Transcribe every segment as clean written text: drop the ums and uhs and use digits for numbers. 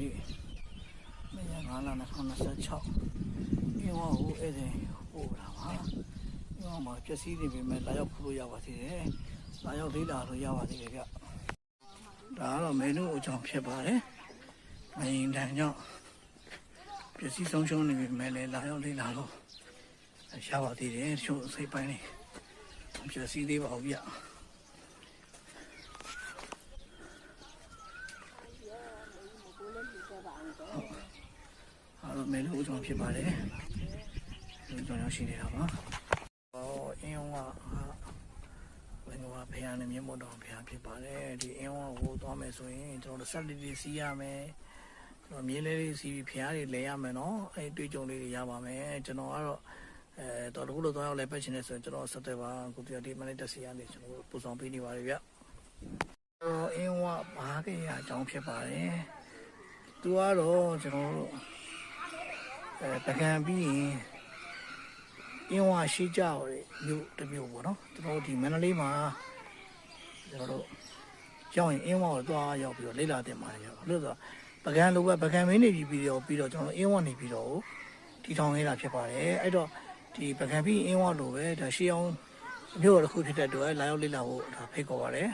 ဒီမင်းငါလာ2026အင်းဝဟိုအဲ့ဒါဟိုလာပါအင်းဝမှာပျက်စီးနေပြီမဲ့လာရောက်ဖူးလို့ရပါသေးတယ်လာရောက်လေးလာလို့ရပါသေးတယ်ဗျဒါကတော့မေနုအကြောင်းဖြစ်ပါတယ်မင်းတန်ကြောင့်ပျက်စီးဆုံးရှုံးနေပြီမဲ့လည်းလာရောက်လေးလာလို့ရပါသေးတယ်ချို့စိတ်ပိုင်းနေပျက်စီးသေးပါဘူးဗျအဲ့တော့မေလို့အကြောင်းဖြစ်ပါတယ်လူကြောင့်ရောက်ရှိနေတာပါအင်းဝဘယ်လိုဖျားနေမြေမို့တော့ဖျားဖြစ်ပါတယ်ဒီအင်းဝကိုသွားမယ်ဆိုရင်ကျွန်တော်တို့ဆက်လေးစီးရမယ်ကျွန်တော်မြေလေးစီးပြီးဖျားတွေလဲရမယ်နော်အဲ့တွေ့ကြုံလေးတွေရပါမယ်ကျွန်တော်ကတော့တော်တော်လို့သွားရောက်လဲပတ်ချင်နေဆိုရင်ကျွန်တော်ဆက်တယ်ပါကိုပြဒီမနေ့တက်စီရနေကျွန်တော်ပူဆောင်ပေးနေပါတယ်ဗျအင်းဝဘာကြရအကြောင်းဖြစ်ပါတယ်သူကတော့ကျွန်တော်တို့တကံပြီးရင်အင်းဝရှိကြတယ်မြို့တစ်မြို့ပေါ့နော်ကျွန်တော်ဒီမန္တလေးမှာကျွန်တော်တို့ရောက်ရင်အင်းဝကိုသွားရောက်ပြီးတော့လေ့လာတင်ပါတယ်ရောလို့ဆိုပကံလိုပဲပကံမင်းနေပြီးတော့ကျွန်တော်အင်းဝနေပြီးတော့တီထောင်နေတာဖြစ်ပါတယ်အဲ့တော့ဒီပကံပြီးအင်းဝလိုပဲဒါရှေးအောင်မြို့တစ်ခုဖြစ်တဲ့အတွက်လာရောက်လေ့လာဖို့ဒါဖိတ်ခေါ်ပါတယ်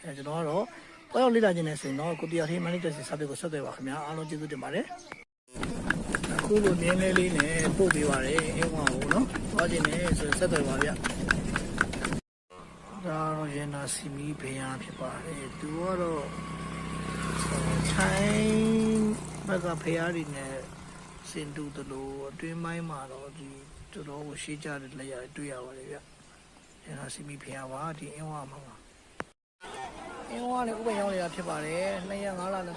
အဲကျွန်တော်ကတော့သွားရောက်လေ့လာခြင်းနဲ့ဆိုရင်တော့ကိုတရားထေးမန်နေဂျာစီစာပေကိုဆက်သွယ်ပါခင်ဗျာအားလုံးကျေးဇူးတင်ပါတယ်အခုလိုမြင်းလေးနဲ့ပို့ပေးပါတယ်အင်းဝကိုနော်သွားခြင်းနဲ့ဆိုဆက်သွယ်ပါဗျဒါတော့ရန်နာစီမီဘေးရဖြစ်ပါတယ်သူကတော့ထိုင်းဘက်ကဖျားတွေနဲ့စင်တူတလို့အတွင်းပိုင်းမှာတော့ဒီတော်တော်ကိုရှေ့ကြတဲ့လက်ရတွေ့ရပါတယ်ဗျရန်နာစီမီဖျားပါဒီအင်းဝမှာပါအင်းဝနဲ့ဥပဒေရောက်နေတာဖြစ်ပါတယ်2ရက်5လ2026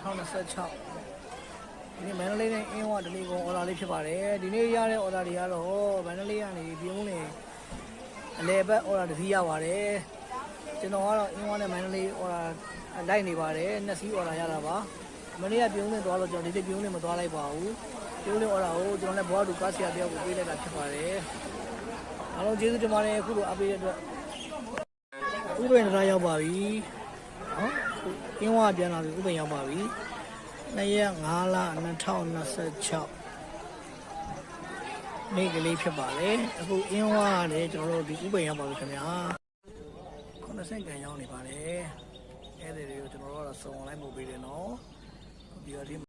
ဒီနေ့မန္တလေးနဲ့အင်းဝဒလီကုန်းအော်ဒါလေးဖြစ်ပါတယ်ဒီနေ့ရတဲ့အော်ဒါတွေကတော့မန္တလေးကနေပြုံးနေအလဲဘက်အော်ဒါတစ်စီးရပါတယ်ကျွန်တော်ကတော့အင်းဝနဲ့မန္တလေးအော်ဒါလိုက်နေပါတယ်နှစ်စီးအော်ဒါရတာပါမနေ့ကပြုံးနေသွားလို့ကျွန်တော်ဒီနေ့ပြုံးနေမသွားလိုက်ပါဘူးပြုံးနေအော်ဒါကိုကျွန်တော်လည်းဘွားတူကားဆရာတယောက်ကိုပေးလိုက်တာဖြစ်ပါတယ်အားလုံးကျေးဇူးတင်ပါတယ်အခုလိုအားပေးတဲ့အတွက်ဥပဒေတရားရောက်ပါပြီနော်အင်းဝပြန်လာပြီဥပဒေရောက်ပါပြီ2ရက်5လ2026နေ့ကလေးဖြစ်ပါလေအခုအင်းဝါနဲ့ကျွန်တော်တို့ဒီဥပဒေရောက်ပါပြီခင်ဗျာ90ကန်ရောက်နေပါလေအဲ့ဒီတွေကိုကျွန်တော်တို့ကတော့စုံလိုက်ပို့ပေးတယ်နော်ဒီတော့ဒီ